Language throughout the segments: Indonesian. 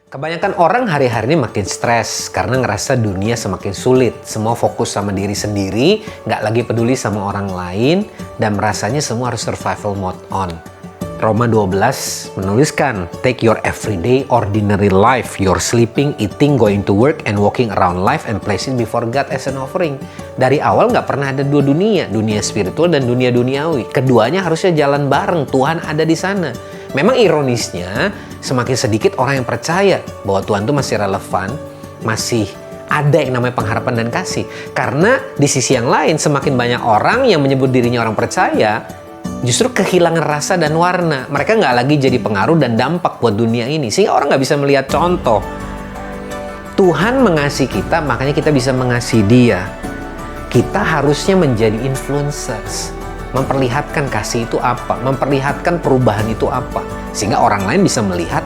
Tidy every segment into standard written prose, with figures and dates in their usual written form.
Kebanyakan orang hari-hari ini makin stres karena ngerasa dunia semakin sulit. Semua fokus sama diri sendiri, nggak lagi peduli sama orang lain, dan merasanya semua harus survival mode on. Roma 12 menuliskan, take your everyday ordinary life, your sleeping, eating, going to work, and walking around life and place it before God as an offering. Dari awal nggak pernah ada dua dunia, dunia spiritual dan dunia duniawi. Keduanya harusnya jalan bareng, Tuhan ada di sana. Memang ironisnya, semakin sedikit orang yang percaya bahwa Tuhan itu masih relevan, masih ada yang namanya pengharapan dan kasih. Karena di sisi yang lain, semakin banyak orang yang menyebut dirinya orang percaya, justru kehilangan rasa dan warna. Mereka nggak lagi jadi pengaruh dan dampak buat dunia ini. Sehingga orang nggak bisa melihat contoh. Tuhan mengasihi kita, makanya kita bisa mengasihi Dia. Kita harusnya menjadi influencers. Memperlihatkan kasih itu apa, memperlihatkan perubahan itu apa, sehingga orang lain bisa melihat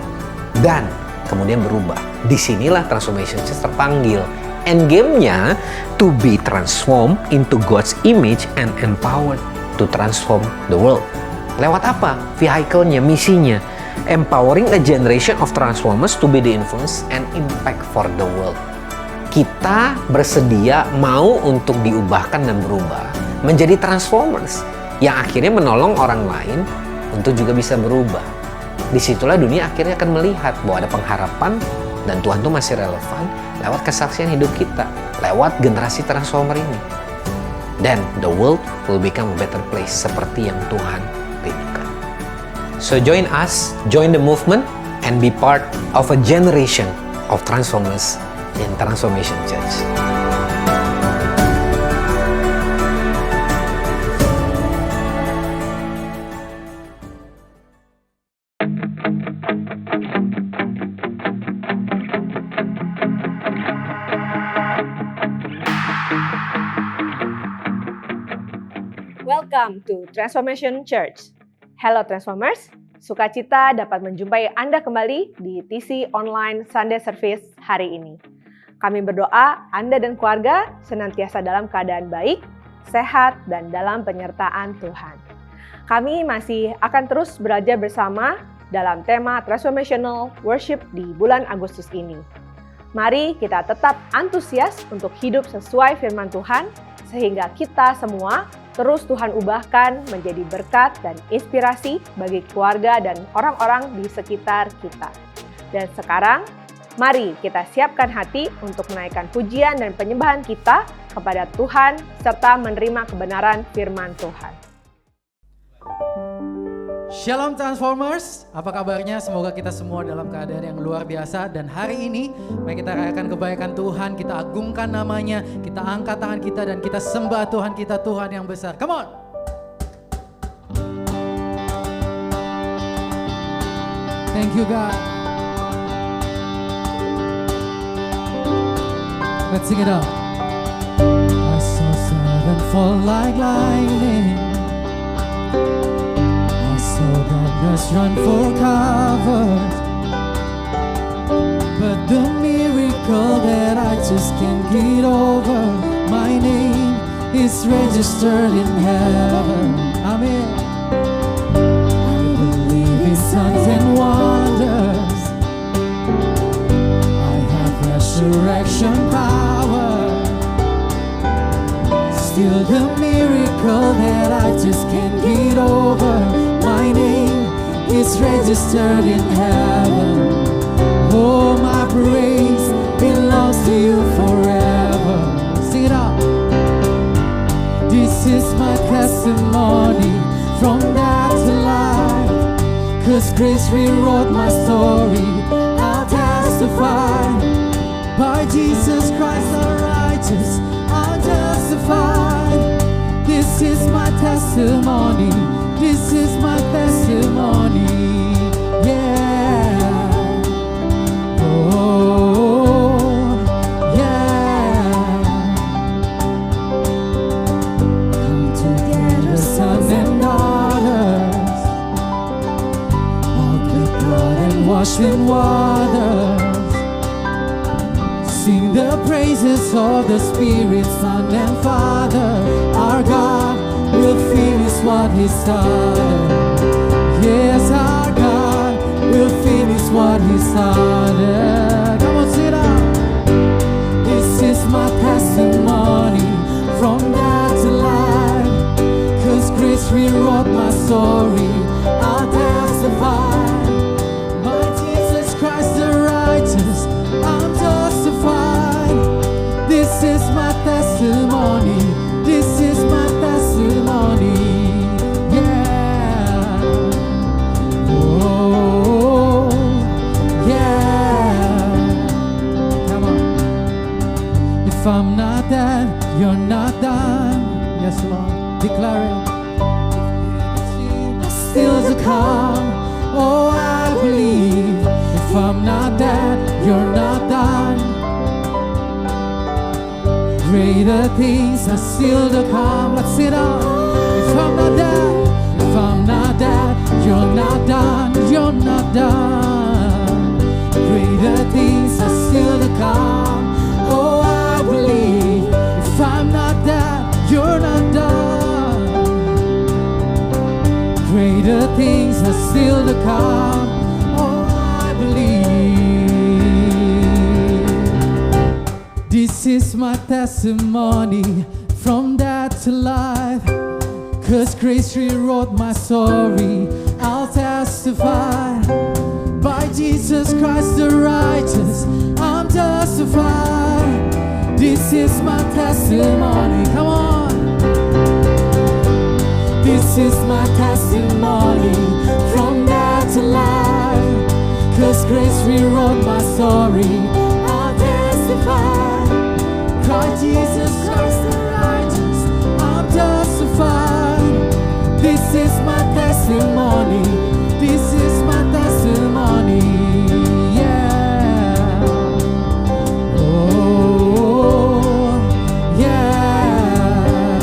dan kemudian berubah. Disinilah Transformation Church terpanggil. Endgame-nya to be transformed into God's image and empowered to transform the world. Lewat apa? Vehicle-nya, misinya. Empowering a generation of transformers to be the influence and impact for the world. Kita bersedia mau untuk diubahkan dan berubah menjadi transformers yang akhirnya menolong orang lain untuk juga bisa berubah. Disitulah dunia akhirnya akan melihat bahwa ada pengharapan dan Tuhan itu masih relevan lewat kesaksian hidup kita, lewat generasi transformer ini. Then the world will become a better place seperti yang Tuhan rindukan. So join us, join the movement, and be part of a generation of transformers in Transformation Church. Welcome to Transformation Church. Hello Transformers, sukacita dapat menjumpai Anda kembali di TC Online Sunday Service hari ini. Kami berdoa Anda dan keluarga senantiasa dalam keadaan baik, sehat, dan dalam penyertaan Tuhan. Kami masih akan terus belajar bersama dalam tema Transformational Worship di bulan Agustus ini. Mari kita tetap antusias untuk hidup sesuai firman Tuhan, sehingga kita semua terus Tuhan ubahkan menjadi berkat dan inspirasi bagi keluarga dan orang-orang di sekitar kita. Dan sekarang, mari kita siapkan hati untuk menaikkan pujian dan penyembahan kita kepada Tuhan serta menerima kebenaran firman Tuhan. Shalom Transformers, apa kabarnya? Semoga kita semua dalam keadaan yang luar biasa. Dan hari ini, mari kita rayakan kebaikan Tuhan, kita agungkan namanya, kita angkat tangan kita dan kita sembah Tuhan kita, Tuhan yang besar. Come on! Thank you God. Let's sing it out. I saw heaven fall like lightning. Darkness run for cover, but the miracle that I just can't get over, my name is registered in heaven. Amen. I believe in signs and wonders. I have resurrection power. Still the miracle that I just can't get over, my name is registered in heaven. Oh, my praise belongs to you forever. Sing it out. This is my testimony from death to life, 'cause grace rewrote my story. I'll testify, by Jesus Christ the righteous, I'll testify. This is my testimony. This is my testimony, yeah. Oh, yeah. Come together, sons and daughters, walk with God and wash in waters. Sing the praises of the Spirit, Son and Father. Our God will finish what He started. Yes, our God will finish what He started. Come on, sit down. This is my testimony from death to life. 'Cause grace rewrote my story. I'll testify. My Jesus Christ the righteous, I'm justified. This is my testimony. This is my testimony. Yeah. Oh, yeah. Come on. If I'm not dead, you're not done. Yes, Lord. Declare it. Still to come. Oh, I believe. If I'm not dead, you're not done. Greater things are still to come. Let's sit down. If I'm not dead, if I'm not dead, you're not done. You're not done. Greater things are still to come. Oh, I believe. If I'm not dead, you're not done. Greater things are still to come. Oh, I believe. This is my testimony from death to life. 'Cause grace rewrote my story. I'll testify. By Jesus Christ the righteous, I'm justified. This is my testimony. Come on. This is my testimony from death to life. 'Cause grace rewrote my story. I'll testify. Christ Jesus Christ the righteous, I'm justified. This is my testimony. This is my testimony. Yeah. Oh, yeah.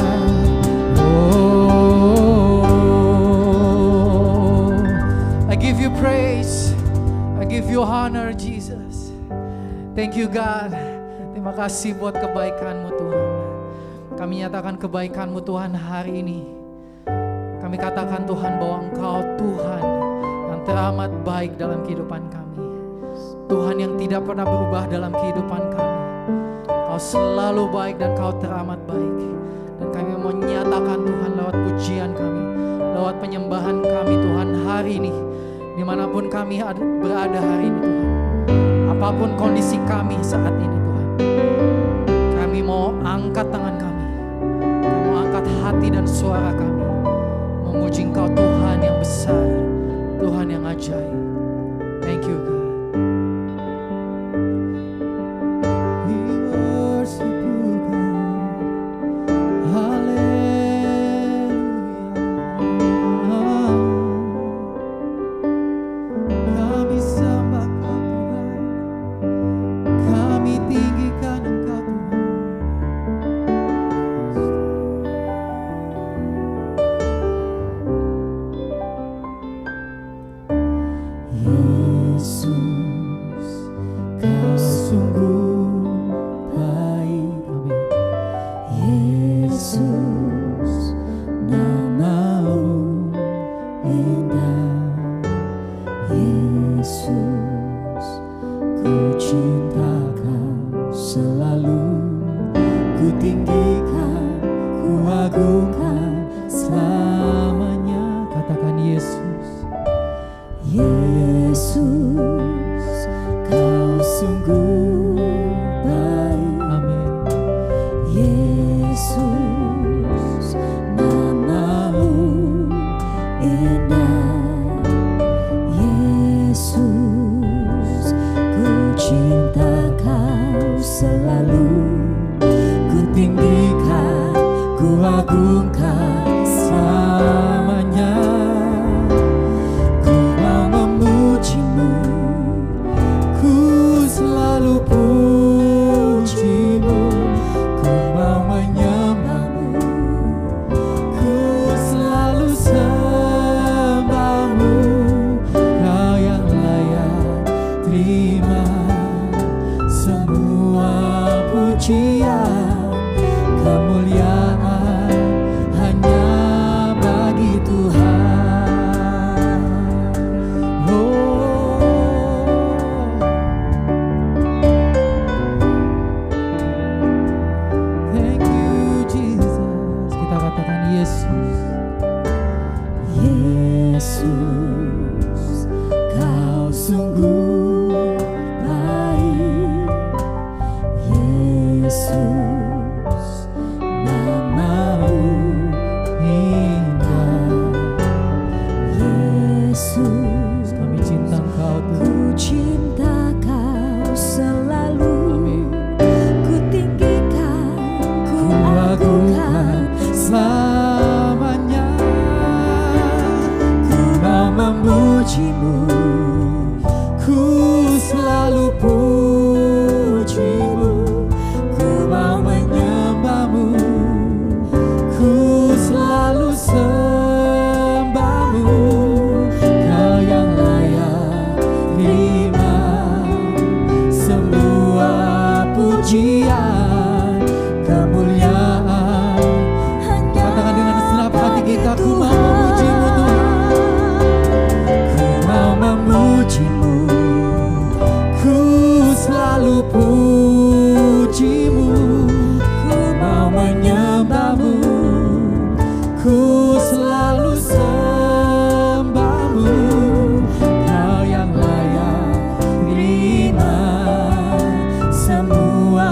Oh, I give you praise. I give you honor, Jesus. Thank you, God. Terima kasih buat kebaikan-Mu, Tuhan. Kami nyatakan kebaikan-Mu, Tuhan, hari ini. Kami katakan, Tuhan, bahwa Engkau Tuhan yang teramat baik dalam kehidupan kami. Tuhan yang tidak pernah berubah dalam kehidupan kami. Kau selalu baik dan Kau teramat baik. Dan kami mau nyatakan, Tuhan, lewat pujian kami, lewat penyembahan kami, Tuhan, hari ini, dimanapun kami berada hari ini, Tuhan, apapun kondisi kami saat ini, Tuhan, kami mau angkat tangan kami, kami mau angkat hati dan suara kami, memuji Engkau, Tuhan yang besar, Tuhan yang ajaib. Thank you, God. We worship you, God. Hallelujah. Kami sembah Kau, Tuhan. Kami tinggikan Engkau, Tuhan. Yesus, Kau sungguh baik. Amin. Yesus, nama-Mu indah. Yesus, ku cinta Kau selalu. Ku tinggikan, ku agungkan selamanya. Katakan Yesus. Yesus, Kau sungguh baik. Amin. Yesus, nama-Mu indah. Yesus, ku cinta Kau selalu. Ku tinggikan, ku agungkan selamanya. Ku mau memuji-Mu, ku selalu puji-Mu. Ku mau menyembah-Mu, ku selalu sembah-Mu. Kau yang layak terima semua pujian, kemuliaan hanya bagi Tuhan. Oh, selalu pujimu, ku mau menyembahmu, ku selalu sembahmu. Kau yang layak terima semua pujian, kemuliaan. Katakan dengan segenap hati kita, ku mau memujimu Tuhan, ku mau memujimu, ku selalu pujimu, ku mau menyembahmu, ku selalu sembahmu. Kau yang layak terima semua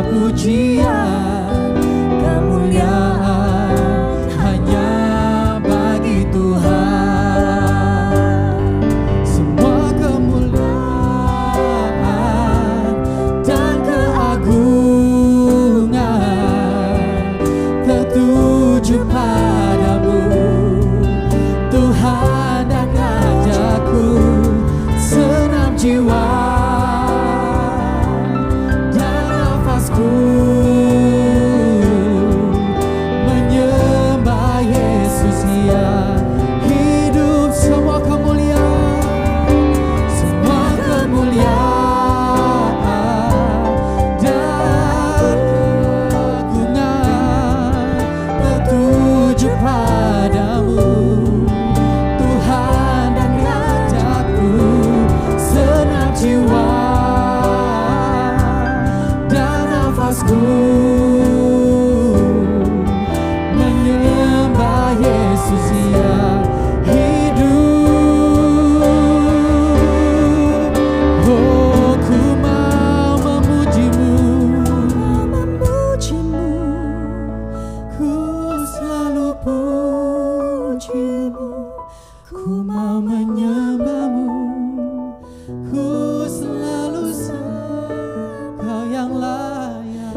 pujian, kemuliaan hanya bagi Tuhan. Semua kemuliaan dan keagungan tertuju padamu, Tuhan dan Rajaku. Senam jiwa dan nafasku menyembah Yesus, Dia hidup. Semua kemuliaan, semua kemuliaan dan keagungan tertuju padamu, Tuhan dan Rajaku. Senam jiwa dan nafasku menyembah Yesus, Dia hidup. Oh, ku mau memujimu, ku selalu pujimu, ku mau menyembahmu, ku selalu sembah. Kau yang layak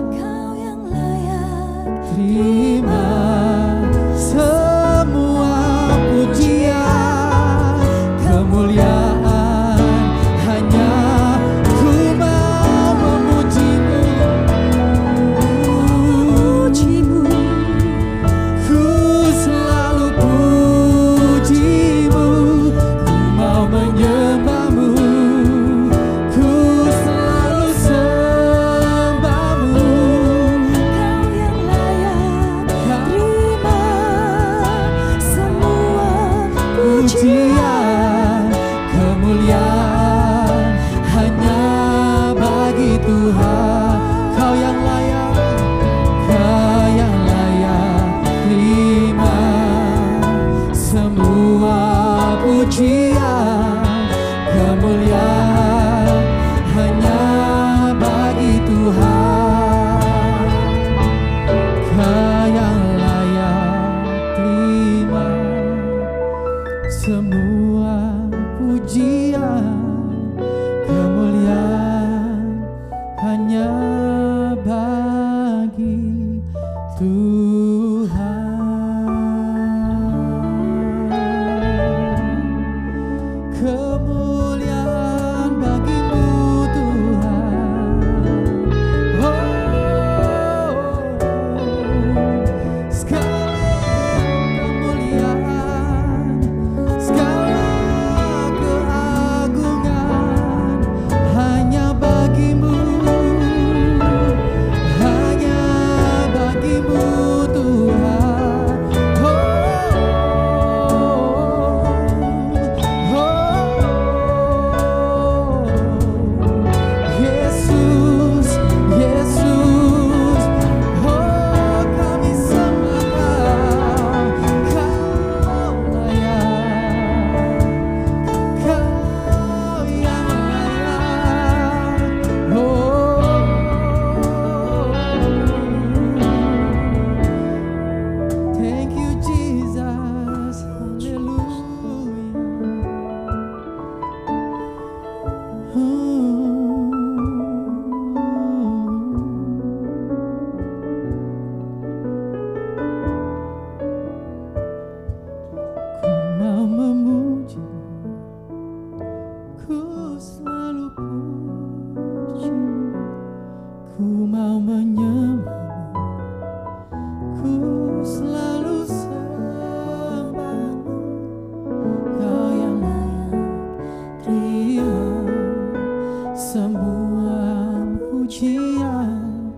semua pujian,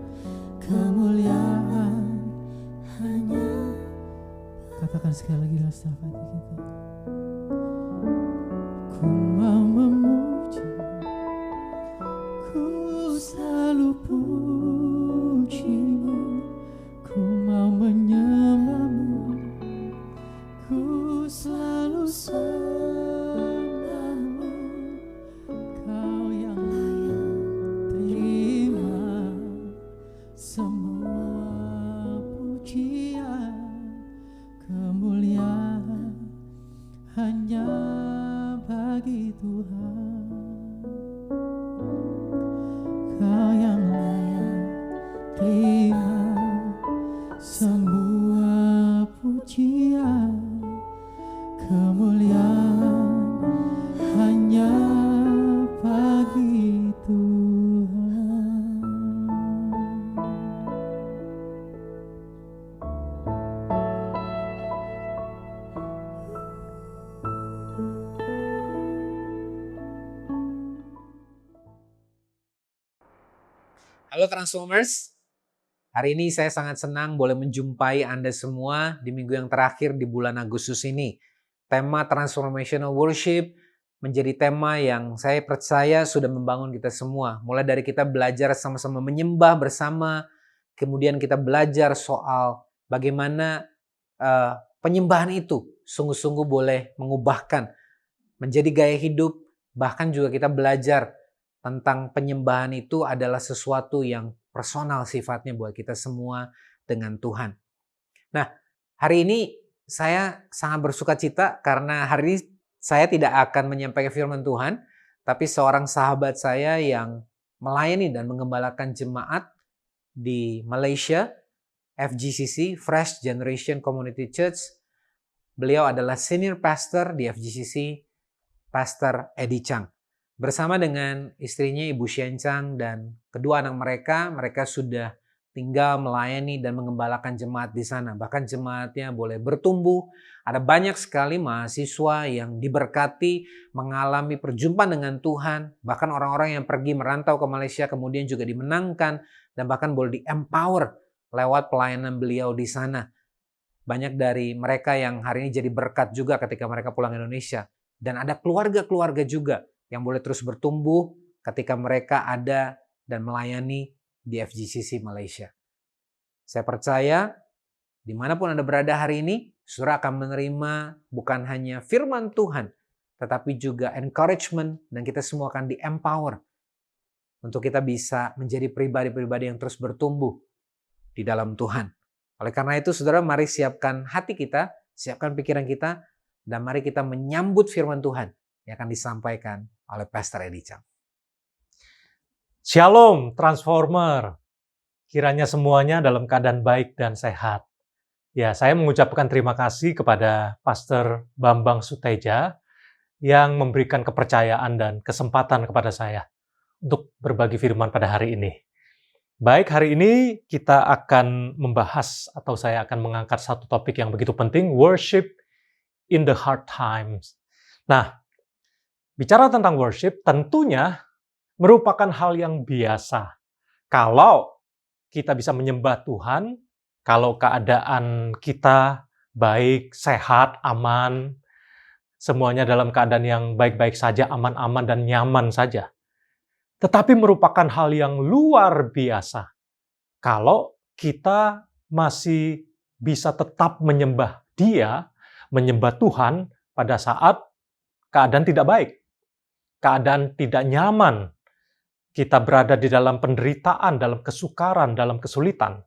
kemuliaan hanya. Katakan sekali lagi dalam setiap hati kita. Ku mau memuji, ku selalu pujimu, ku mau menyembahmu, ku selalu sembahmu. Kau yang layak terima semua pujian, kemuliaan hanya bagi Tuhan. Kau yang layak terima semua pujian, kemuliaan hanya bagi Tuhan. Halo Transformers, hari ini saya sangat senang boleh menjumpai Anda semua di minggu yang terakhir di bulan Agustus ini. Tema Transformational Worship menjadi tema yang saya percaya sudah membangun kita semua. Mulai dari kita belajar sama-sama menyembah bersama, kemudian kita belajar soal bagaimana penyembahan itu sungguh-sungguh boleh mengubahkan menjadi gaya hidup. Bahkan juga kita belajar tentang penyembahan itu adalah sesuatu yang personal sifatnya buat kita semua dengan Tuhan. Nah, hari ini saya sangat bersuka cita karena hari ini saya tidak akan menyampaikan firman Tuhan, tapi seorang sahabat saya yang melayani dan mengembalakan jemaat di Malaysia, FGCC, Fresh Generation Community Church. Beliau adalah senior pastor di FGCC, Pastor Eddie Chang. Bersama dengan istrinya Ibu Shen Chang dan kedua anak mereka sudah tinggal melayani dan mengembalakan jemaat di sana. Bahkan jemaatnya boleh bertumbuh. Ada banyak sekali mahasiswa yang diberkati, mengalami perjumpaan dengan Tuhan. Bahkan orang-orang yang pergi merantau ke Malaysia kemudian juga dimenangkan dan bahkan boleh di-empower lewat pelayanan beliau di sana. Banyak dari mereka yang hari ini jadi berkat juga ketika mereka pulang ke Indonesia. Dan ada keluarga-keluarga juga yang boleh terus bertumbuh ketika mereka ada dan melayani di FGCC Malaysia. Saya percaya dimanapun Anda berada hari ini, saudara akan menerima bukan hanya firman Tuhan, tetapi juga encouragement dan kita semua akan di-empower untuk kita bisa menjadi pribadi-pribadi yang terus bertumbuh di dalam Tuhan. Oleh karena itu, saudara, mari siapkan hati kita, siapkan pikiran kita, dan mari kita menyambut firman Tuhan yang akan disampaikan oleh Pastor Eddie Chang. Shalom Transformer, kiranya semuanya dalam keadaan baik dan sehat. Ya, saya mengucapkan terima kasih kepada Pastor Bambang Suteja yang memberikan kepercayaan dan kesempatan kepada saya untuk berbagi firman pada hari ini. Baik, hari ini kita akan membahas atau saya akan mengangkat satu topik yang begitu penting, worship in the hard times. Nah, bicara tentang worship tentunya merupakan hal yang biasa. Kalau kita bisa menyembah Tuhan, kalau keadaan kita baik, sehat, aman, semuanya dalam keadaan yang baik-baik saja, aman-aman dan nyaman saja. Tetapi merupakan hal yang luar biasa kalau kita masih bisa tetap menyembah Dia, menyembah Tuhan pada saat keadaan tidak baik, keadaan tidak nyaman, kita berada di dalam penderitaan, dalam kesukaran, dalam kesulitan.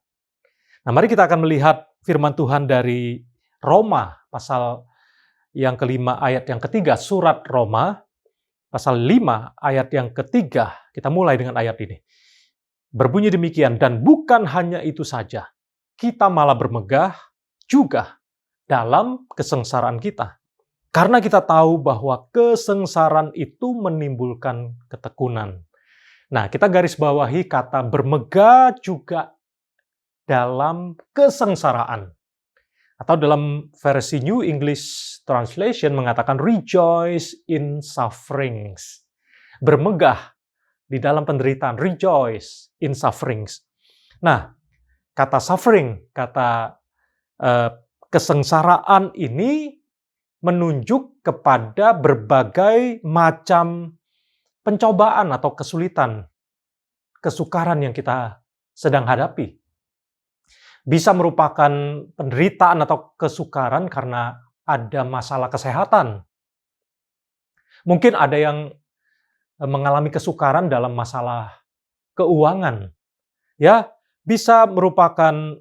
Nah, mari kita akan melihat firman Tuhan dari Roma, pasal yang kelima ayat yang ketiga, surat Roma, pasal 5 ayat yang ketiga. Kita mulai dengan ayat ini. Berbunyi demikian, dan bukan hanya itu saja, kita malah bermegah juga dalam kesengsaraan kita. Karena kita tahu bahwa kesengsaraan itu menimbulkan ketekunan. Nah, kita garis bawahi kata bermegah juga dalam kesengsaraan. Atau dalam versi New English Translation mengatakan rejoice in sufferings. Bermegah di dalam penderitaan, rejoice in sufferings. Nah, kata suffering, kata kesengsaraan ini menunjuk kepada berbagai macam pencobaan atau kesulitan, kesukaran yang kita sedang hadapi. Bisa merupakan penderitaan atau kesukaran karena ada masalah kesehatan. Mungkin ada yang mengalami kesukaran dalam masalah keuangan. Ya, bisa merupakan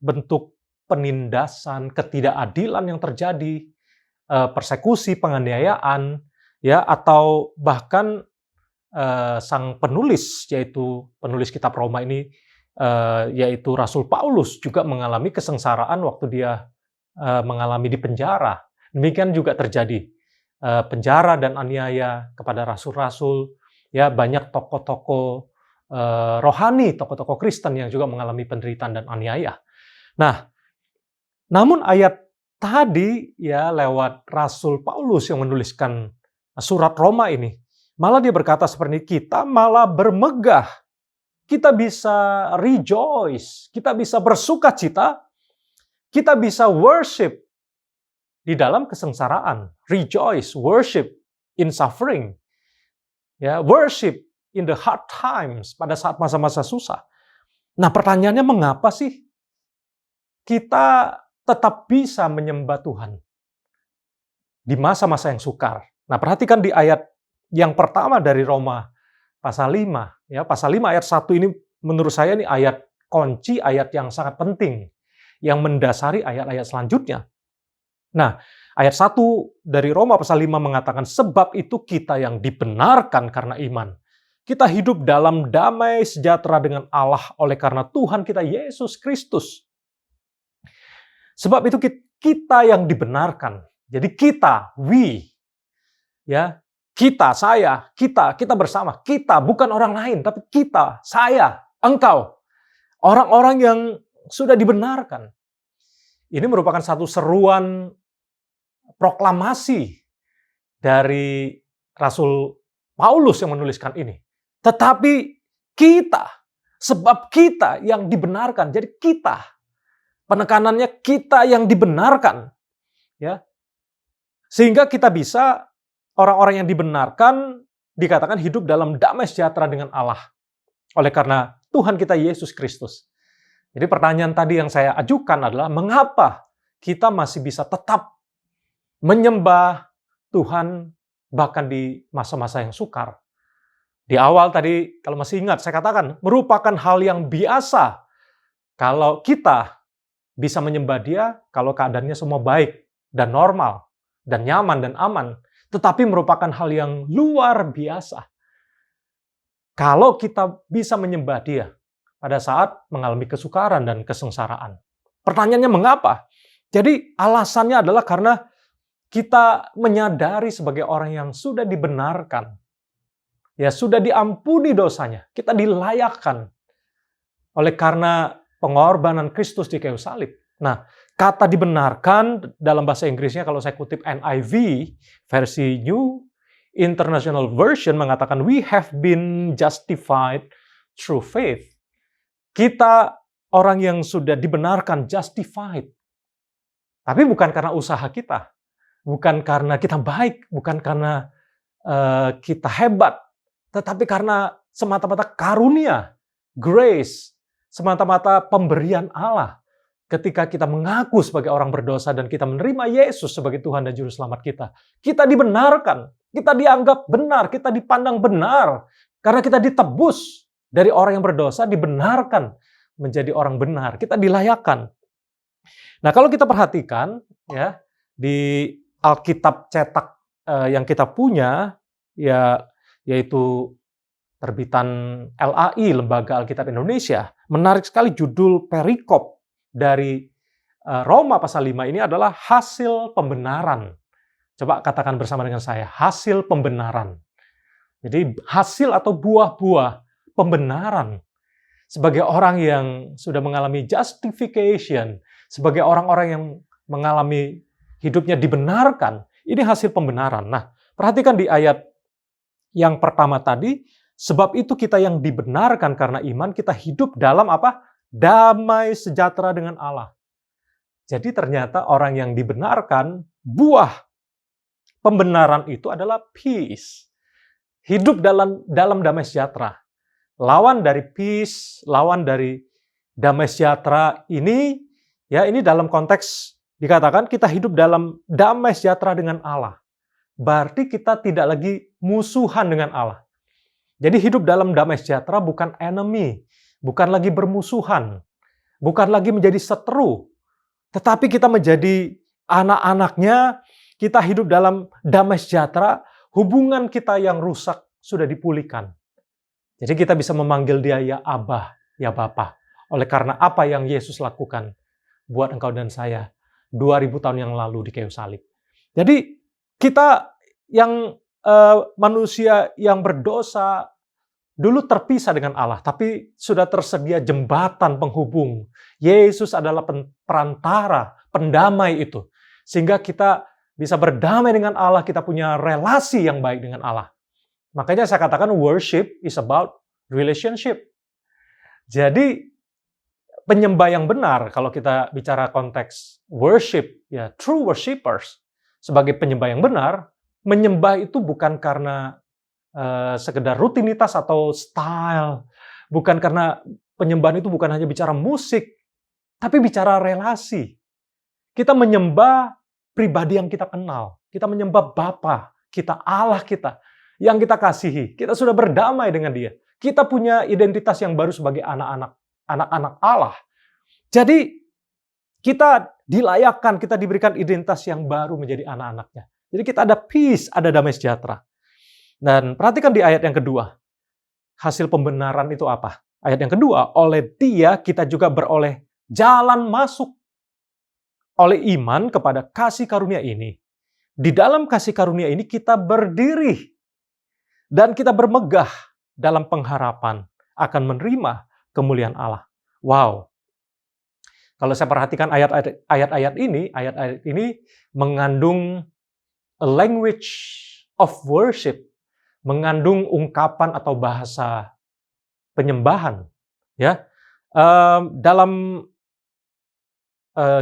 bentuk penindasan, ketidakadilan yang terjadi, persekusi, penganiayaan, ya, atau bahkan sang penulis, yaitu penulis kitab Roma ini, yaitu Rasul Paulus juga mengalami kesengsaraan waktu dia mengalami di penjara. Demikian juga terjadi penjara dan aniaya kepada rasul-rasul. Ya, banyak tokoh-tokoh rohani, tokoh-tokoh Kristen yang juga mengalami penderitaan dan aniaya. Nah, namun ayat tadi ya lewat Rasul Paulus yang menuliskan surat Roma ini, malah dia berkata seperti ini, kita malah bermegah. Kita bisa rejoice, kita bisa bersukacita, kita bisa worship di dalam kesengsaraan. Rejoice, worship in suffering. Ya, worship in the hard times, pada saat masa-masa susah. Nah, pertanyaannya mengapa sih kita tetap bisa menyembah Tuhan di masa-masa yang sukar? Nah, perhatikan di ayat yang pertama dari Roma pasal 5, ya, pasal 5 ayat 1 ini menurut saya ini ayat kunci, ayat yang sangat penting yang mendasari ayat-ayat selanjutnya. Nah, ayat 1 dari Roma pasal 5 mengatakan, sebab itu kita yang dibenarkan karena iman, kita hidup dalam damai sejahtera dengan Allah oleh karena Tuhan kita Yesus Kristus. Sebab itu kita yang dibenarkan. Jadi kita, we, ya, kita, saya, kita bersama. Kita, bukan orang lain, tapi kita, saya, engkau. Orang-orang yang sudah dibenarkan. Ini merupakan satu seruan proklamasi dari Rasul Paulus yang menuliskan ini. Tetapi kita, sebab kita yang dibenarkan. Jadi kita, penekanannya kita yang dibenarkan. Ya. Sehingga kita bisa, orang-orang yang dibenarkan dikatakan hidup dalam damai sejahtera dengan Allah. Oleh karena Tuhan kita Yesus Kristus. Jadi pertanyaan tadi yang saya ajukan adalah, mengapa kita masih bisa tetap menyembah Tuhan bahkan di masa-masa yang sukar? Di awal tadi, kalau masih ingat, saya katakan, merupakan hal yang biasa kalau kita bisa menyembah Dia kalau keadaannya semua baik dan normal dan nyaman dan aman. Tetapi merupakan hal yang luar biasa kalau kita bisa menyembah Dia pada saat mengalami kesukaran dan kesengsaraan. Pertanyaannya mengapa? Jadi alasannya adalah karena kita menyadari sebagai orang yang sudah dibenarkan. Ya, sudah diampuni dosanya. Kita dilayakkan oleh karena pengorbanan Kristus di kayu salib. Nah, kata dibenarkan dalam bahasa Inggrisnya, kalau saya kutip NIV, versi New International Version mengatakan, we have been justified through faith. Kita orang yang sudah dibenarkan, justified. Tapi bukan karena usaha kita. Bukan karena kita baik, bukan karena kita hebat. Tetapi karena semata-mata karunia, grace, semata-mata pemberian Allah. Ketika kita mengaku sebagai orang berdosa dan kita menerima Yesus sebagai Tuhan dan Juru Selamat kita. Kita dibenarkan, kita dianggap benar, kita dipandang benar. Karena kita ditebus dari orang yang berdosa, dibenarkan menjadi orang benar. Kita dilayakkan. Nah, kalau kita perhatikan, ya, di Alkitab cetak yang kita punya, ya, yaitu terbitan LAI, Lembaga Alkitab Indonesia, menarik sekali judul perikop dari Roma pasal 5 ini adalah hasil pembenaran. Coba katakan bersama dengan saya, hasil pembenaran. Jadi hasil atau buah-buah pembenaran. Sebagai orang yang sudah mengalami justification, sebagai orang-orang yang mengalami hidupnya dibenarkan, ini hasil pembenaran. Nah, perhatikan di ayat Yang pertama tadi, sebab itu kita yang dibenarkan karena iman, kita hidup dalam apa? Damai sejahtera dengan Allah. Jadi ternyata orang yang dibenarkan, buah pembenaran itu adalah peace. Hidup dalam damai sejahtera. Lawan dari peace, lawan dari damai sejahtera ini, ya ini dalam konteks dikatakan kita hidup dalam damai sejahtera dengan Allah. Berarti kita tidak lagi musuhan dengan Allah. Jadi hidup dalam damai sejahtera bukan enemy, bukan lagi bermusuhan, bukan lagi menjadi seteru, tetapi kita menjadi anak-anaknya, kita hidup dalam damai sejahtera, hubungan kita yang rusak sudah dipulihkan. Jadi kita bisa memanggil dia ya Abah, ya Bapa. Oleh karena apa yang Yesus lakukan buat engkau dan saya 2000 tahun yang lalu di kayu salib. Jadi kita yang manusia yang berdosa dulu terpisah dengan Allah, tapi sudah tersedia jembatan penghubung. Yesus adalah perantara, pendamai itu. Sehingga kita bisa berdamai dengan Allah, kita punya relasi yang baik dengan Allah. Makanya saya katakan worship is about relationship. Jadi penyembah yang benar, kalau kita bicara konteks worship, ya true worshipers, sebagai penyembah yang benar, menyembah itu bukan karena sekedar rutinitas atau style, bukan karena penyembahan itu bukan hanya bicara musik, tapi bicara relasi. Kita menyembah pribadi yang kita kenal, kita menyembah Bapa kita, Allah kita, yang kita kasihi. Kita sudah berdamai dengan Dia. Kita punya identitas yang baru sebagai anak-anak Allah. Jadi kita dilayakkan, kita diberikan identitas yang baru menjadi anak-anaknya. Jadi kita ada peace, ada damai sejahtera. Dan perhatikan di ayat yang kedua. Hasil pembenaran itu apa? Ayat yang kedua, oleh Dia kita juga beroleh jalan masuk oleh iman kepada kasih karunia ini. Di dalam kasih karunia ini kita berdiri dan kita bermegah dalam pengharapan akan menerima kemuliaan Allah. Wow. Kalau saya perhatikan ayat-ayat ini mengandung a language of worship, mengandung ungkapan atau bahasa penyembahan. Ya, dalam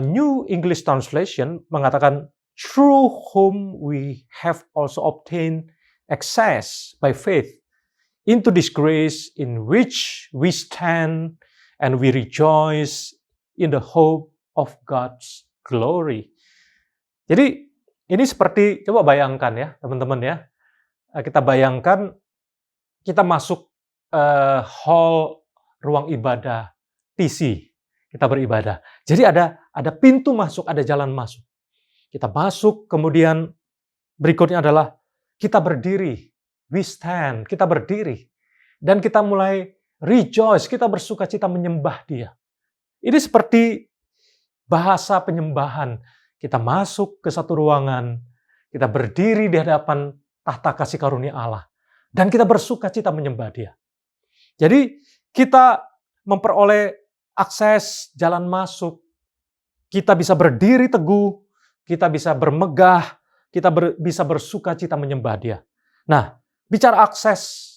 New English Translation mengatakan, through whom we have also obtained access by faith into this grace in which we stand and we rejoice in the hope of God's glory. Jadi ini seperti, coba bayangkan ya teman-teman ya, kita bayangkan kita masuk hall ruang ibadah TC, kita beribadah. Jadi ada pintu masuk, ada jalan masuk. Kita masuk, kemudian berikutnya adalah kita berdiri, we stand, kita berdiri. Dan kita mulai rejoice, kita bersuka cita menyembah Dia. Ini seperti bahasa penyembahan. Kita masuk ke satu ruangan, kita berdiri di hadapan tahta kasih karunia Allah. Dan kita bersuka cita menyembah Dia. Jadi kita memperoleh akses jalan masuk, kita bisa berdiri teguh, kita bisa bermegah, kita bisa bersuka cita menyembah Dia. Nah, bicara akses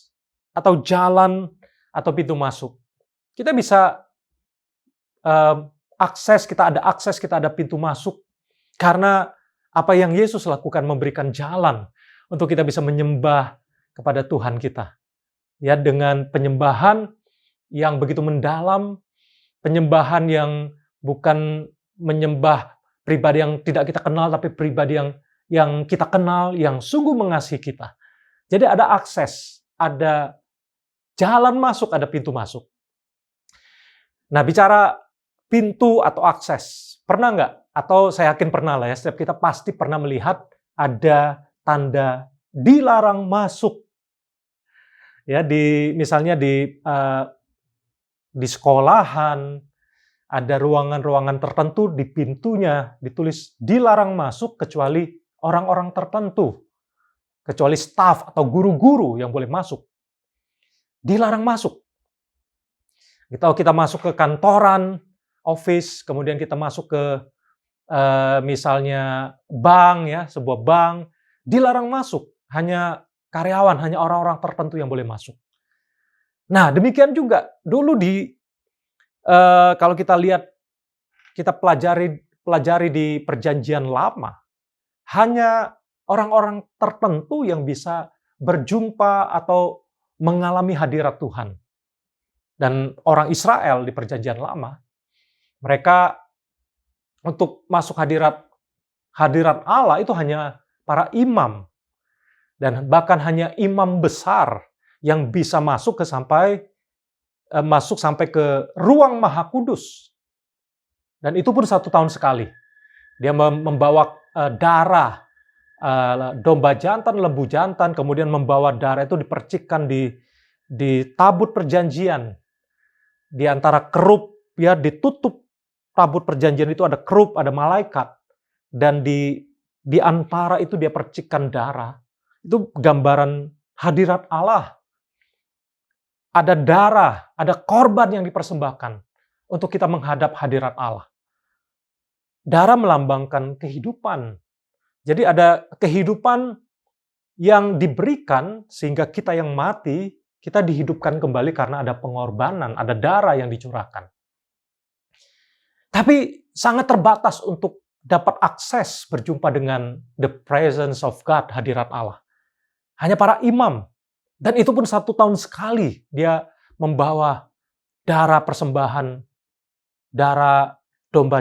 atau jalan atau pintu masuk, kita bisa kita ada pintu masuk karena apa yang Yesus lakukan, memberikan jalan untuk kita bisa menyembah kepada Tuhan kita. Ya, dengan penyembahan yang begitu mendalam, penyembahan yang bukan menyembah pribadi yang tidak kita kenal, tapi pribadi yang kita kenal, yang sungguh mengasihi kita. Jadi ada akses, ada jalan masuk, ada pintu masuk. Nah, bicara pintu atau akses, pernah nggak? Atau saya yakin pernah lah ya, setiap kita pasti pernah melihat ada tanda dilarang masuk. Ya, misalnya di sekolahan, ada ruangan-ruangan tertentu di pintunya ditulis dilarang masuk kecuali orang-orang tertentu, kecuali staf atau guru-guru yang boleh masuk. Dilarang masuk. Kita masuk ke kantoran, office, kemudian kita masuk ke misalnya bank ya, sebuah bank, dilarang masuk. Hanya karyawan, hanya orang-orang tertentu yang boleh masuk. Nah, demikian juga dulu kalau kita lihat, kita pelajari di Perjanjian Lama, hanya orang-orang tertentu yang bisa berjumpa atau mengalami hadirat Tuhan. Dan orang Israel di Perjanjian Lama, mereka untuk masuk hadirat Allah itu hanya para imam. Dan bahkan hanya imam besar yang bisa masuk sampai ke ruang Maha Kudus. Dan itu pun 1 tahun sekali. Dia membawa darah domba jantan, lembu jantan, kemudian membawa darah itu dipercikkan di tabut perjanjian. Di antara kerup, ya ditutup tabut perjanjian itu ada kerup, ada malaikat. Dan di antara itu dia percikkan darah. Itu gambaran hadirat Allah. Ada darah, ada korban yang dipersembahkan untuk kita menghadap hadirat Allah. Darah melambangkan kehidupan. Jadi ada kehidupan yang diberikan sehingga kita yang mati, kita dihidupkan kembali karena ada pengorbanan, ada darah yang dicurahkan. Tapi sangat terbatas untuk dapat akses berjumpa dengan the presence of God, hadirat Allah. Hanya para imam. Dan itu pun 1 tahun sekali dia membawa darah persembahan, darah domba,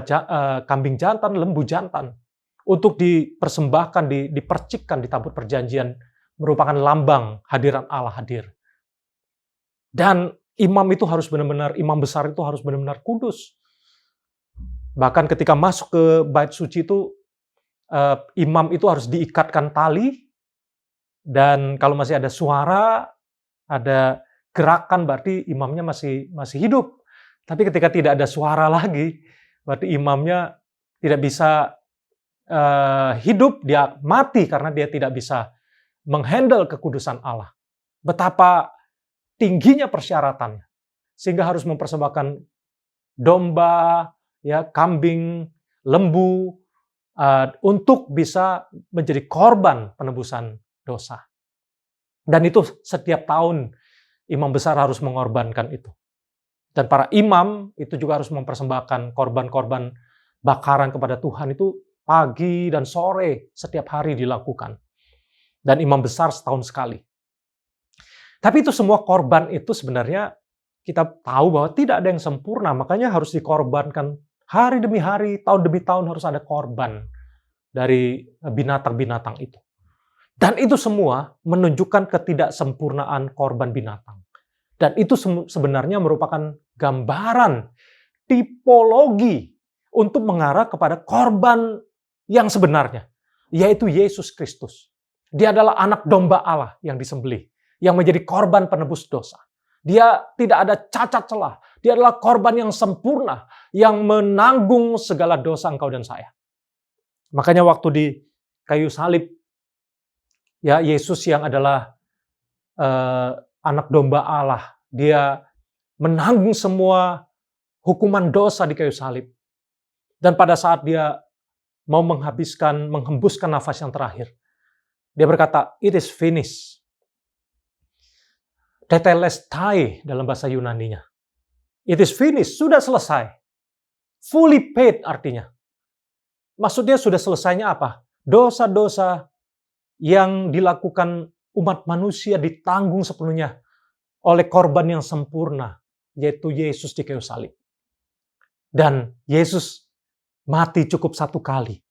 kambing jantan, lembu jantan, untuk dipersembahkan, dipercikkan di tabut perjanjian, merupakan lambang hadirat Allah hadir. Dan imam itu harus benar-benar, imam besar itu harus benar-benar kudus. Bahkan ketika masuk ke bait suci itu, imam itu harus diikatkan tali, dan kalau masih ada suara, ada gerakan, berarti imamnya masih hidup. Tapi ketika tidak ada suara lagi, berarti imamnya tidak bisa hidup, dia mati karena dia tidak bisa menghandle kekudusan Allah. Betapa tingginya persyaratannya, sehingga harus mempersembahkan domba, ya kambing, lembu, untuk bisa menjadi korban penebusan dosa. Dan itu setiap tahun imam besar harus mengorbankan itu. Dan para imam itu juga harus mempersembahkan korban-korban bakaran kepada Tuhan itu pagi dan sore setiap hari dilakukan. Dan imam besar setahun sekali. Tapi itu semua korban itu sebenarnya kita tahu bahwa tidak ada yang sempurna, makanya harus dikorbankan hari demi hari, tahun demi tahun harus ada korban dari binatang-binatang itu. Dan itu semua menunjukkan ketidaksempurnaan korban binatang. Dan itu sebenarnya merupakan gambaran, tipologi untuk mengarah kepada korban yang sebenarnya, yaitu Yesus Kristus. Dia adalah anak domba Allah yang disembelih, yang menjadi korban penebus dosa. Dia tidak ada cacat celah. Dia adalah korban yang sempurna, yang menanggung segala dosa engkau dan saya. Makanya waktu di kayu salib, ya Yesus yang adalah anak domba Allah, dia menanggung semua hukuman dosa di kayu salib. Dan pada saat dia mau menghembuskan nafas yang terakhir, dia berkata, "It is finished." Tetelestai dalam bahasa Yunaninya. It is finished, sudah selesai. Fully paid artinya. Maksudnya sudah selesainya apa? Dosa-dosa yang dilakukan umat manusia ditanggung sepenuhnya oleh korban yang sempurna, yaitu Yesus di kayu salib. Dan Yesus mati cukup 1 kali.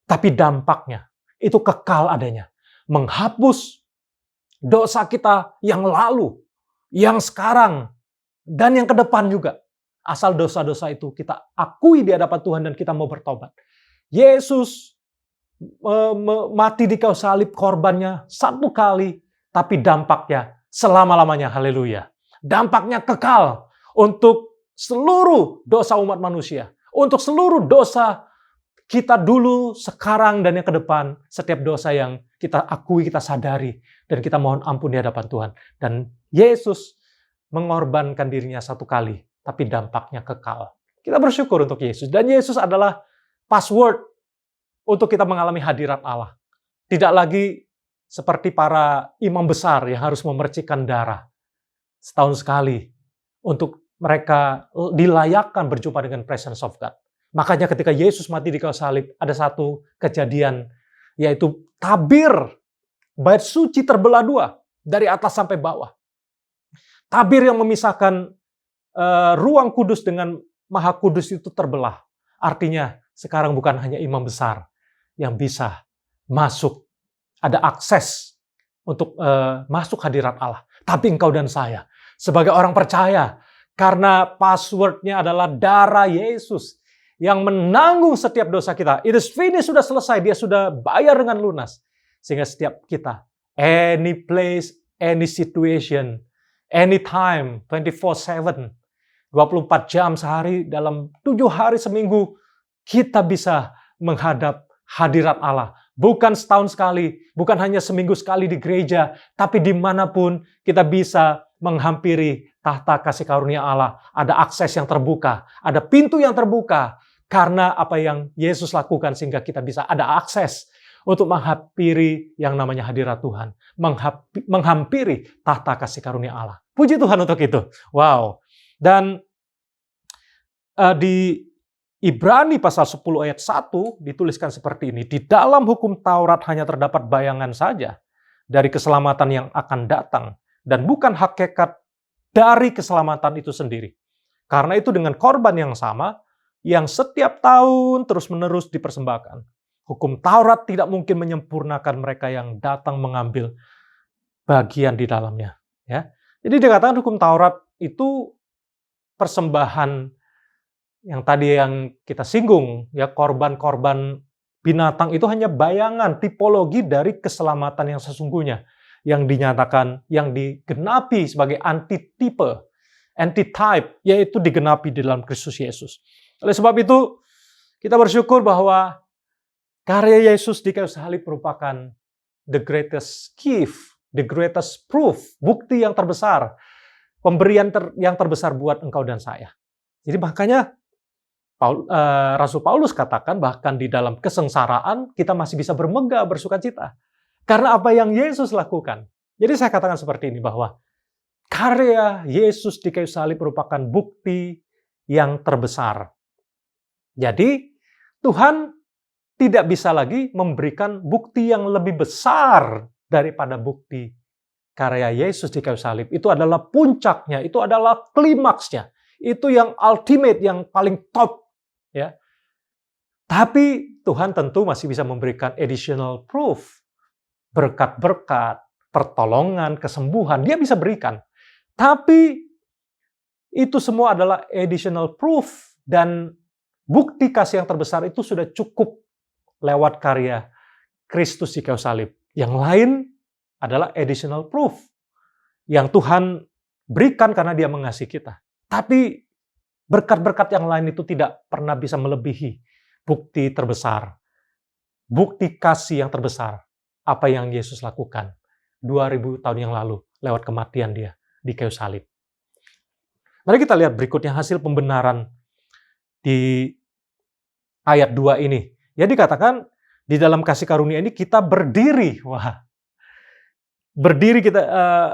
Tapi dampaknya itu kekal adanya. Menghapus dosa kita yang lalu, yang sekarang, dan yang ke depan juga. Asal dosa-dosa itu kita akui di hadapan Tuhan dan kita mau bertobat. Yesus mati di kayu salib, korbannya 1 kali, tapi dampaknya selama-lamanya, haleluya. Dampaknya kekal untuk seluruh dosa umat manusia. Untuk seluruh dosa kita dulu, sekarang, dan yang ke depan. Setiap dosa yang kita akui, kita sadari, dan kita mohon ampun di hadapan Tuhan. Dan Yesus mengorbankan dirinya 1 kali, tapi dampaknya kekal. Kita bersyukur untuk Yesus. Dan Yesus adalah password untuk kita mengalami hadirat Allah. Tidak lagi seperti para imam besar yang harus memercikkan darah setahun sekali untuk mereka dilayakkan berjumpa dengan presence of God. Makanya ketika Yesus mati di kayu salib, ada satu kejadian, yaitu tabir bait suci terbelah dua, dari atas sampai bawah. Tabir yang memisahkan ruang kudus dengan maha kudus itu terbelah. Artinya sekarang bukan hanya imam besar yang bisa masuk, ada akses untuk masuk hadirat Allah. Tapi engkau dan saya, sebagai orang percaya, karena passwordnya adalah darah Yesus yang menanggung setiap dosa kita. It is finished, sudah selesai, dia sudah bayar dengan lunas. Sehingga setiap kita, any place, any situation, anytime, 24/7, 24 jam sehari, dalam 7 hari seminggu, kita bisa menghadap hadirat Allah. Bukan setahun sekali, bukan hanya seminggu sekali di gereja, tapi dimanapun kita bisa menghampiri tahta kasih karunia Allah. Ada akses yang terbuka, ada pintu yang terbuka, karena apa yang Yesus lakukan sehingga kita bisa ada akses untuk menghampiri yang namanya hadirat Tuhan. Menghampiri tahta kasih karunia Allah. Puji Tuhan untuk itu. Wow. Dan di Ibrani pasal 10 ayat 1 dituliskan seperti ini. Di dalam hukum Taurat hanya terdapat bayangan saja dari keselamatan yang akan datang. Dan bukan hakikat dari keselamatan itu sendiri. Karena itu dengan korban yang sama, yang setiap tahun terus-menerus dipersembahkan. Hukum Taurat tidak mungkin menyempurnakan mereka yang datang mengambil bagian di dalamnya. Ya. Jadi dikatakan hukum Taurat itu persembahan yang tadi yang kita singgung, ya, korban-korban binatang itu hanya bayangan, tipologi dari keselamatan yang sesungguhnya, yang dinyatakan, yang digenapi sebagai antitipe, antitype, yaitu digenapi di dalam Kristus Yesus. Oleh sebab itu, kita bersyukur bahwa karya Yesus di kayu salib merupakan the greatest gift, the greatest proof, bukti yang terbesar, pemberian yang terbesar buat engkau dan saya. Jadi makanya Rasul Paulus katakan bahkan di dalam kesengsaraan kita masih bisa bermegah, bersukacita. Karena apa yang Yesus lakukan. Jadi saya katakan seperti ini bahwa karya Yesus di kayu salib merupakan bukti yang terbesar. Jadi Tuhan tidak bisa lagi memberikan bukti yang lebih besar daripada bukti karya Yesus di kayu salib. Itu adalah puncaknya, itu adalah klimaksnya. Itu yang ultimate, yang paling top. Ya. Tapi Tuhan tentu masih bisa memberikan additional proof. Berkat-berkat, pertolongan, kesembuhan, dia bisa berikan. Tapi itu semua adalah additional proof. Dan bukti kasih yang terbesar itu sudah cukup lewat karya Kristus di kayu salib. Yang lain adalah additional proof yang Tuhan berikan karena dia mengasihi kita. Tapi berkat-berkat yang lain itu tidak pernah bisa melebihi bukti terbesar. Bukti kasih yang terbesar. Apa yang Yesus lakukan 2000 tahun yang lalu lewat kematian dia di kayu salib. Mari kita lihat berikutnya hasil pembenaran di ayat 2 ini. Ya, dikatakan di dalam kasih karunia ini kita berdiri. Wah. Berdiri kita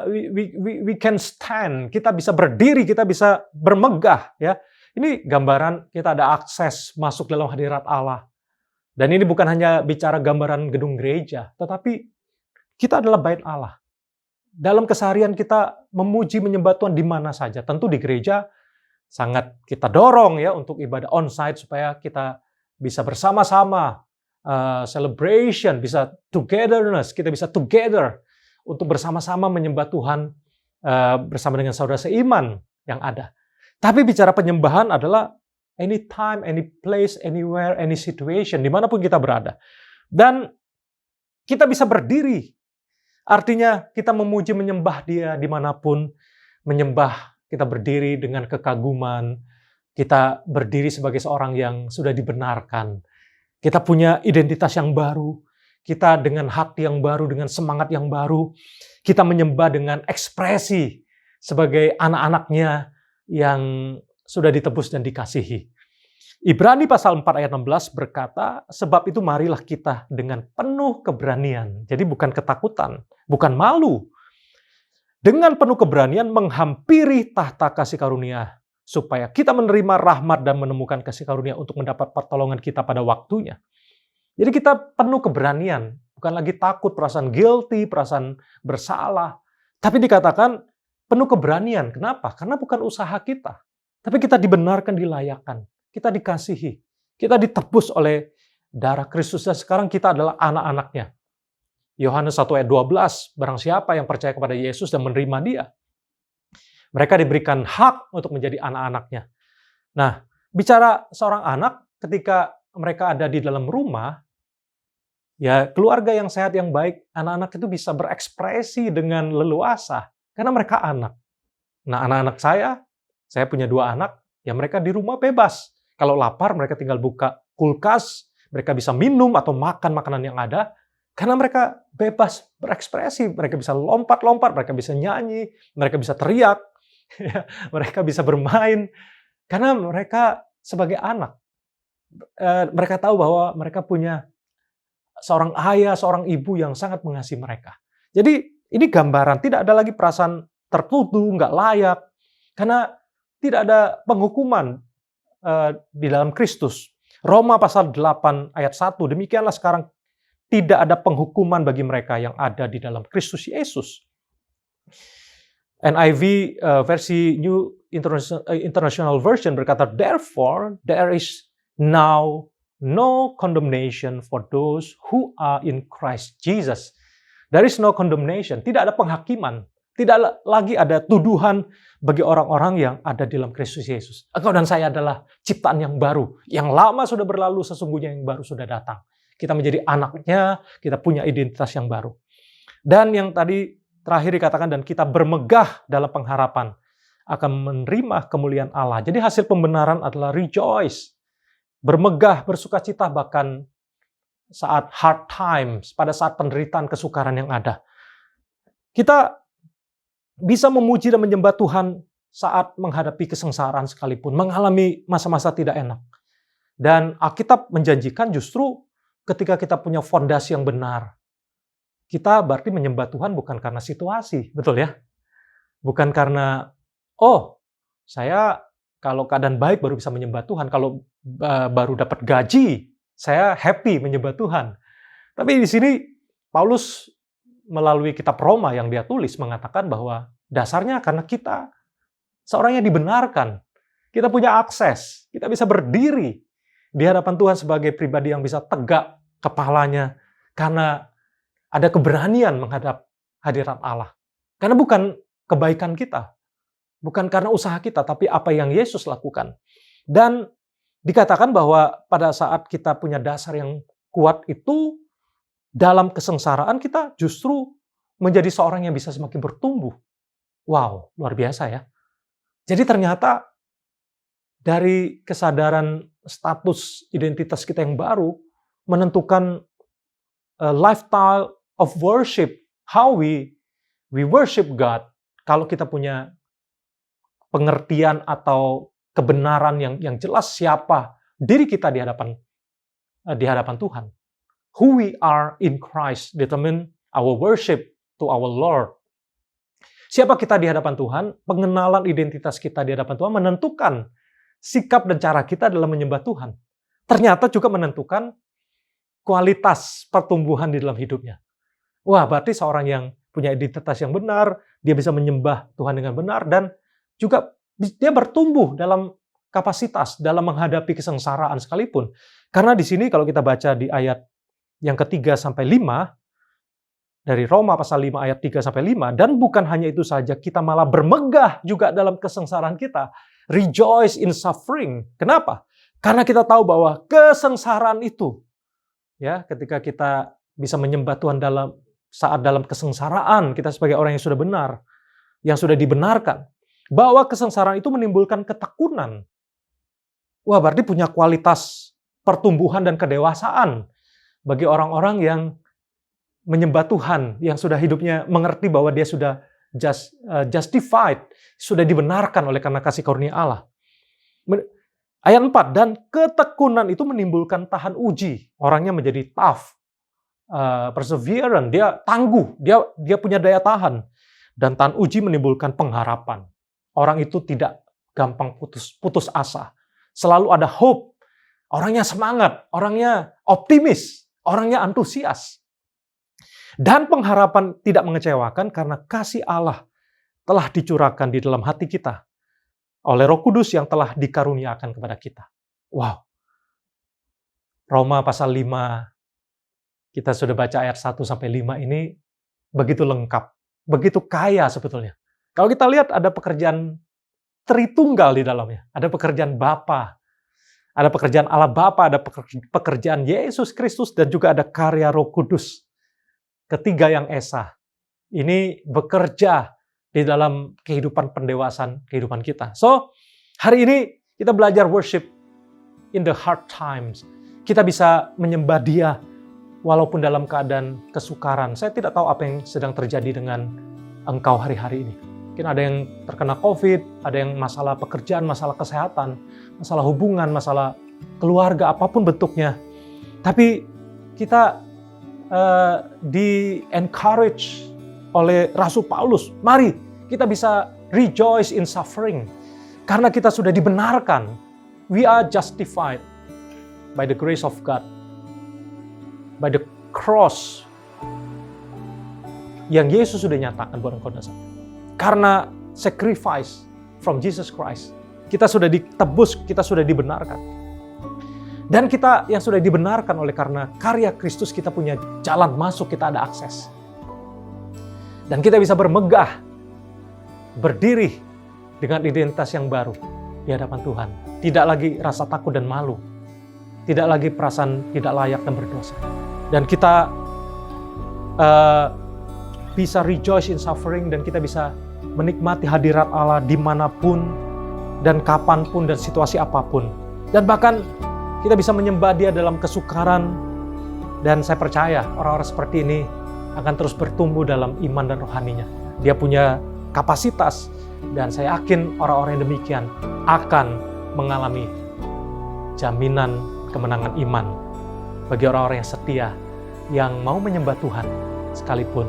we can stand, kita bisa berdiri, kita bisa bermegah, ya. Ini gambaran kita ada akses masuk dalam hadirat Allah. Dan ini bukan hanya bicara gambaran gedung gereja, tetapi kita adalah bait Allah. Dalam keseharian kita memuji menyembah Tuhan di mana saja. Tentu di gereja sangat kita dorong ya untuk ibadah on-site supaya kita bisa bersama-sama celebration, bisa togetherness, kita bisa together untuk bersama-sama menyembah Tuhan bersama dengan saudara seiman yang ada. Tapi bicara penyembahan adalah anytime, any place, anywhere, any situation, dimanapun kita berada. Dan kita bisa berdiri. Artinya kita memuji menyembah dia dimanapun. Menyembah, kita berdiri dengan kekaguman. Kita berdiri sebagai seorang yang sudah dibenarkan. Kita punya identitas yang baru. Kita dengan hati yang baru, dengan semangat yang baru. Kita menyembah dengan ekspresi sebagai anak-anaknya yang sudah ditebus dan dikasihi. Ibrani pasal 4 ayat 16 berkata, sebab itu marilah kita dengan penuh keberanian. Jadi bukan ketakutan, bukan malu. Dengan penuh keberanian menghampiri tahta kasih karunia, supaya kita menerima rahmat dan menemukan kasih karunia untuk mendapat pertolongan kita pada waktunya. Jadi kita penuh keberanian, bukan lagi takut, perasaan guilty, perasaan bersalah. Tapi dikatakan penuh keberanian. Kenapa? Karena bukan usaha kita. Tapi kita dibenarkan, dilayakan. Kita dikasihi. Kita ditebus oleh darah Kristus. Dan sekarang kita adalah anak-anaknya. Yohanes 1 ayat 12, barang siapa yang percaya kepada Yesus dan menerima dia, mereka diberikan hak untuk menjadi anak-anaknya. Nah, bicara seorang anak, ketika mereka ada di dalam rumah, ya keluarga yang sehat, yang baik, anak-anak itu bisa berekspresi dengan leluasa, karena mereka anak. Nah, anak-anak saya punya 2 anak, ya mereka di rumah bebas. Kalau lapar, mereka tinggal buka kulkas, mereka bisa minum atau makan makanan yang ada, karena mereka bebas berekspresi, mereka bisa lompat-lompat, mereka bisa nyanyi, mereka bisa teriak, mereka bisa bermain, karena mereka sebagai anak. Mereka tahu bahwa mereka punya seorang ayah, seorang ibu yang sangat mengasihi mereka. Jadi ini gambaran, tidak ada lagi perasaan tertuduh, nggak layak, karena tidak ada penghukuman di dalam Kristus. Roma pasal 8 ayat 1, demikianlah sekarang tidak ada penghukuman bagi mereka yang ada di dalam Kristus Yesus. NIV versi New International Version berkata, therefore there is now no condemnation for those who are in Christ Jesus. There is no condemnation, tidak ada penghakiman, tidak lagi ada tuduhan bagi orang-orang yang ada di dalam Kristus Yesus. Engkau dan saya adalah ciptaan yang baru, yang lama sudah berlalu, sesungguhnya yang baru sudah datang. Kita menjadi anaknya, kita punya identitas yang baru. Dan yang tadi terakhir dikatakan, dan kita bermegah dalam pengharapan akan menerima kemuliaan Allah. Jadi hasil pembenaran adalah rejoice, bermegah, bersukacita, bahkan saat hard times, pada saat penderitaan, kesukaran yang ada. Kita bisa memuji dan menyembah Tuhan saat menghadapi kesengsaraan sekalipun, mengalami masa-masa tidak enak. Dan Alkitab menjanjikan justru ketika kita punya fondasi yang benar, kita berarti menyembah Tuhan bukan karena situasi, betul ya? Bukan karena, oh, saya kalau keadaan baik baru bisa menyembah Tuhan, kalau baru dapat gaji, saya happy menyembah Tuhan. Tapi di sini Paulus melalui kitab Roma yang dia tulis mengatakan bahwa dasarnya karena kita seorang yang dibenarkan. Kita punya akses, kita bisa berdiri di hadapan Tuhan sebagai pribadi yang bisa tegak kepalanya karena ada keberanian menghadap hadirat Allah. Karena bukan kebaikan kita, bukan karena usaha kita, tapi apa yang Yesus lakukan. Dan dikatakan bahwa pada saat kita punya dasar yang kuat itu, dalam kesengsaraan kita justru menjadi seorang yang bisa semakin bertumbuh. Wow, luar biasa ya. Jadi ternyata dari kesadaran status identitas kita yang baru menentukan lifestyle of worship, how we worship God. Kalau kita punya pengertian atau kebenaran yang jelas siapa diri kita di hadapan Tuhan. Who we are in Christ determine our worship to our Lord. Siapa kita di hadapan Tuhan, pengenalan identitas kita di hadapan Tuhan menentukan sikap dan cara kita dalam menyembah Tuhan. Ternyata juga menentukan kualitas pertumbuhan di dalam hidupnya. Wah, berarti seorang yang punya identitas yang benar, dia bisa menyembah Tuhan dengan benar, dan juga dia bertumbuh dalam kapasitas, dalam menghadapi kesengsaraan sekalipun. Karena di sini kalau kita baca di ayat yang ke-3 sampai 5, dari Roma pasal 5 ayat 3 sampai 5, dan bukan hanya itu saja, kita malah bermegah juga dalam kesengsaraan kita. Rejoice in suffering. Kenapa? Karena kita tahu bahwa kesengsaraan itu, ya, ketika kita bisa menyembah Tuhan dalam kesengsaraan, kita sebagai orang yang sudah benar, yang sudah dibenarkan, bahwa kesengsaraan itu menimbulkan ketekunan. Wah, berarti punya kualitas pertumbuhan dan kedewasaan bagi orang-orang yang menyembah Tuhan, yang sudah hidupnya mengerti bahwa dia sudah justified, sudah dibenarkan oleh karena kasih karunia Allah. Ayat 4, dan ketekunan itu menimbulkan tahan uji. Orangnya menjadi tough, perseverance, dia tangguh, dia punya daya tahan. Dan tahan uji menimbulkan pengharapan. Orang itu tidak gampang putus asa. Selalu ada hope. Orangnya semangat, orangnya optimis, orangnya antusias. Dan pengharapan tidak mengecewakan karena kasih Allah telah dicurahkan di dalam hati kita oleh Roh Kudus yang telah dikaruniakan kepada kita. Wow. Roma pasal 5, kita sudah baca ayat 1-5 ini begitu lengkap, begitu kaya sebetulnya. Kalau kita lihat ada pekerjaan Tritunggal di dalamnya. Ada pekerjaan Bapa, ada pekerjaan Allah Bapa, ada pekerjaan Yesus Kristus, dan juga ada karya Roh Kudus. Ketiga yang esa. Ini bekerja di dalam kehidupan pendewasaan kehidupan kita. So, hari ini kita belajar worship in the hard times. Kita bisa menyembah Dia walaupun dalam keadaan kesukaran. Saya tidak tahu apa yang sedang terjadi dengan engkau hari-hari ini. Mungkin ada yang terkena COVID, ada yang masalah pekerjaan, masalah kesehatan, masalah hubungan, masalah keluarga, apapun bentuknya. Tapi kita di-encourage oleh Rasul Paulus. Mari kita bisa rejoice in suffering. Karena kita sudah dibenarkan. We are justified by the grace of God. By the cross yang Yesus sudah nyatakan buat engkau dan saya. Karena sacrifice from Jesus Christ, kita sudah ditebus, kita sudah dibenarkan. Dan kita yang sudah dibenarkan oleh karena karya Kristus, kita punya jalan masuk, kita ada akses. Dan kita bisa bermegah, berdiri dengan identitas yang baru di hadapan Tuhan. Tidak lagi rasa takut dan malu. Tidak lagi perasaan tidak layak dan berdosa. Dan kita bisa rejoice in suffering, dan kita bisa menikmati hadirat Allah dimanapun dan kapanpun dan situasi apapun. Dan bahkan kita bisa menyembah Dia dalam kesukaran. Dan saya percaya orang-orang seperti ini akan terus bertumbuh dalam iman dan rohaninya. Dia punya kapasitas, dan saya yakin orang-orang yang demikian akan mengalami jaminan kemenangan iman bagi orang-orang yang setia, yang mau menyembah Tuhan sekalipun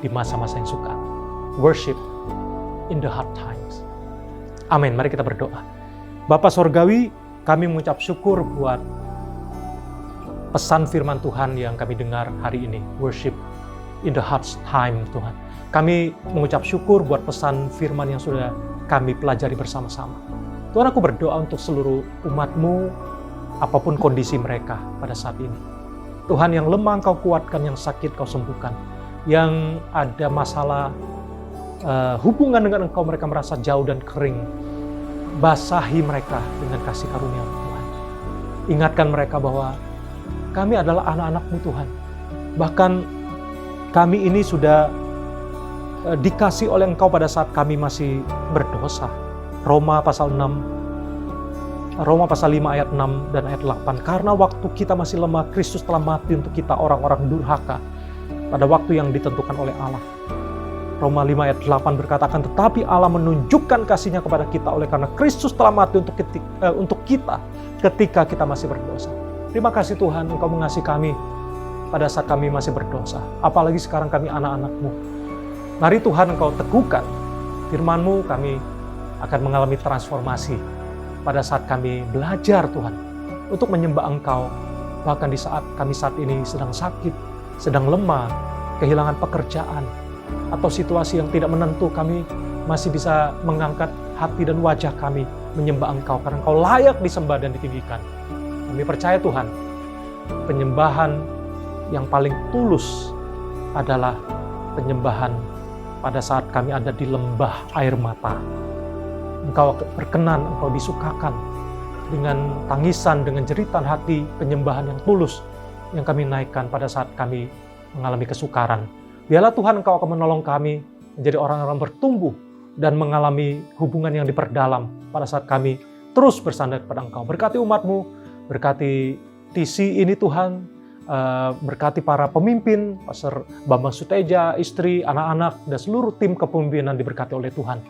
di masa-masa yang sukar. Worship in the hard times. Amin. Mari kita berdoa. Bapa Sorgawi, kami mengucap syukur buat pesan firman Tuhan yang kami dengar hari ini. Worship in the hard time, Tuhan. Kami mengucap syukur buat pesan firman yang sudah kami pelajari bersama-sama. Tuhan, aku berdoa untuk seluruh umat-Mu, apapun kondisi mereka pada saat ini. Tuhan, yang lemah Engkau kuatkan, yang sakit Kau sembuhkan. Yang ada masalah hubungan dengan Engkau, mereka merasa jauh dan kering. Basahi mereka dengan kasih karunia Tuhan. Ingatkan mereka bahwa kami adalah anak-anak-Mu Tuhan. Bahkan kami ini sudah dikasih oleh Engkau pada saat kami masih berdosa. Roma pasal 5 ayat 6 dan ayat 8. Karena waktu kita masih lemah, Kristus telah mati untuk kita orang-orang durhaka pada waktu yang ditentukan oleh Allah. Roma 5 ayat 8 berkatakan, tetapi Allah menunjukkan kasih-Nya kepada kita oleh karena Kristus telah mati untuk kita ketika kita masih berdosa. Terima kasih Tuhan, Engkau mengasihi kami pada saat kami masih berdosa. Apalagi sekarang kami anak-anak-Mu. Mari Tuhan Engkau teguhkan firman-Mu, kami akan mengalami transformasi pada saat kami belajar Tuhan untuk menyembah Engkau. Bahkan di saat kami saat ini sedang sakit, sedang lemah, kehilangan pekerjaan, atau situasi yang tidak menentu, kami masih bisa mengangkat hati dan wajah kami menyembah Engkau karena Engkau layak disembah dan ditinggikan. Kami percaya Tuhan, penyembahan yang paling tulus adalah penyembahan pada saat kami ada di lembah air mata. Engkau berkenan, Engkau disukakan dengan tangisan, dengan jeritan hati, penyembahan yang tulus yang kami naikkan pada saat kami mengalami kesukaran. Biarlah Tuhan Engkau akan menolong kami menjadi orang-orang bertumbuh dan mengalami hubungan yang diperdalam pada saat kami terus bersandar kepada Engkau. Berkati umat-Mu, berkati TC ini Tuhan, berkati para pemimpin, Pastor Bambang Suteja, istri, anak-anak, dan seluruh tim kepemimpinan diberkati oleh Tuhan.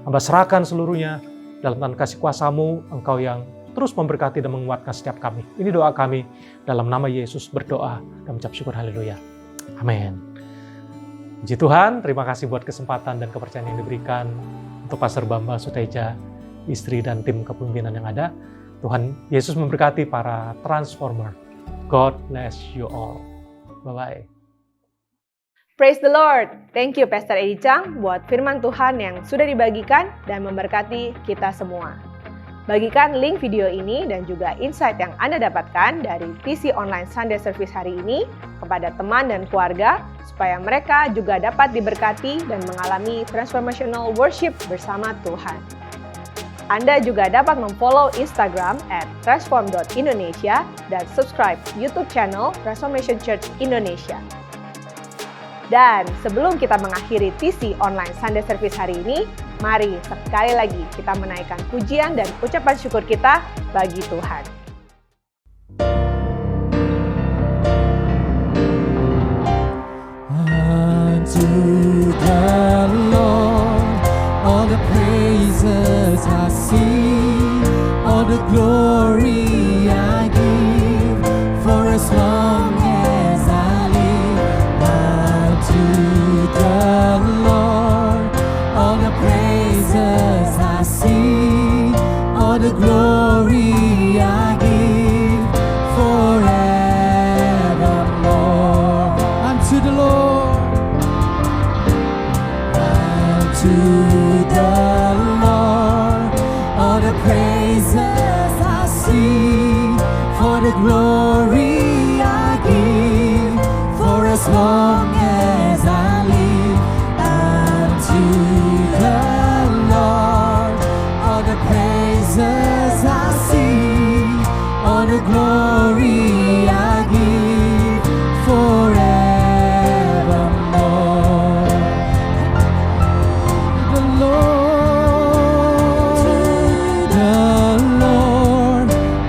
Hamba serahkan seluruhnya dalam tangan kasih kuasa-Mu, Engkau yang terus memberkati dan menguatkan setiap kami. Ini doa kami, dalam nama Yesus berdoa dan mengucap syukur, haleluya. Amin. Puji Tuhan, terima kasih buat kesempatan dan kepercayaan yang diberikan untuk Pastor Bambang Suteja, istri dan tim kepemimpinan yang ada. Tuhan Yesus memberkati para transformer. God bless you all. Bye-bye. Praise the Lord. Thank you Pastor Eddie Chang buat firman Tuhan yang sudah dibagikan dan memberkati kita semua. Bagikan link video ini dan juga insight yang Anda dapatkan dari TC Online Sunday Service hari ini kepada teman dan keluarga supaya mereka juga dapat diberkati dan mengalami transformational worship bersama Tuhan. Anda juga dapat memfollow Instagram @transform.indonesia dan subscribe YouTube channel Transformation Church Indonesia. Dan sebelum kita mengakhiri TC Online Sunday Service hari ini, mari sekali lagi kita menaikkan pujian dan ucapan syukur kita bagi Tuhan. Unto the Lord, all the praises I sing, all the glory I give, for as long as I live. Unto the Lord, all the praises I sing, all the glory I give, forevermore. Unto the Lord, unto the Lord, all the praises I sing, for the glory I give, for as long as I live. Unto the Lord, all the praises I sing, all the glory I give, forevermore. The Lord,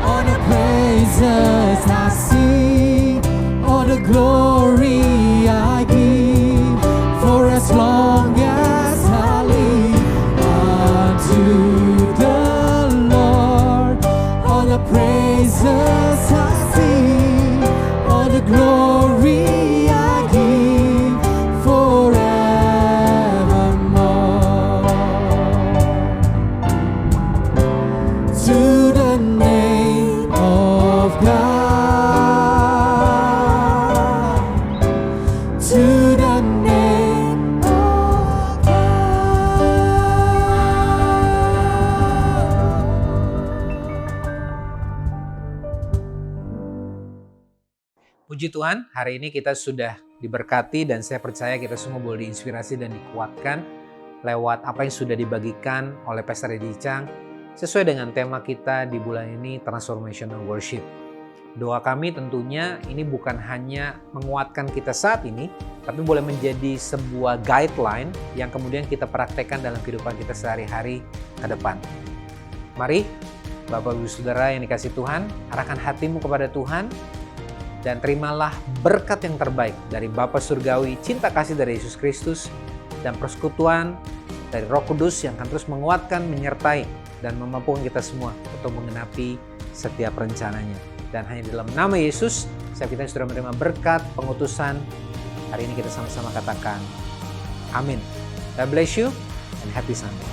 all the praises I sing, all the glory I give, for as long as I live. Unto the Lord, all the praises I sing, all the glory I give, forevermore. To the name of God, to the name of Puji Tuhan, hari ini kita sudah diberkati dan saya percaya kita semua boleh diinspirasi dan dikuatkan lewat apa yang sudah dibagikan oleh Pastor Eddie Chang sesuai dengan tema kita di bulan ini, Transformational Worship. Doa kami tentunya ini bukan hanya menguatkan kita saat ini, tapi boleh menjadi sebuah guideline yang kemudian kita praktekkan dalam kehidupan kita sehari-hari ke depan. Mari, Bapak Ibu Saudara yang dikasih Tuhan, arahkan hatimu kepada Tuhan, dan terimalah berkat yang terbaik dari Bapa Surgawi, cinta kasih dari Yesus Kristus, dan persekutuan dari Roh Kudus yang akan terus menguatkan, menyertai, dan memampukan kita semua untuk mengenapi setiap rencananya. Dan hanya dalam nama Yesus, setiap kita yang sudah menerima berkat, pengutusan, hari ini kita sama-sama katakan, amin. God bless you and happy Sunday.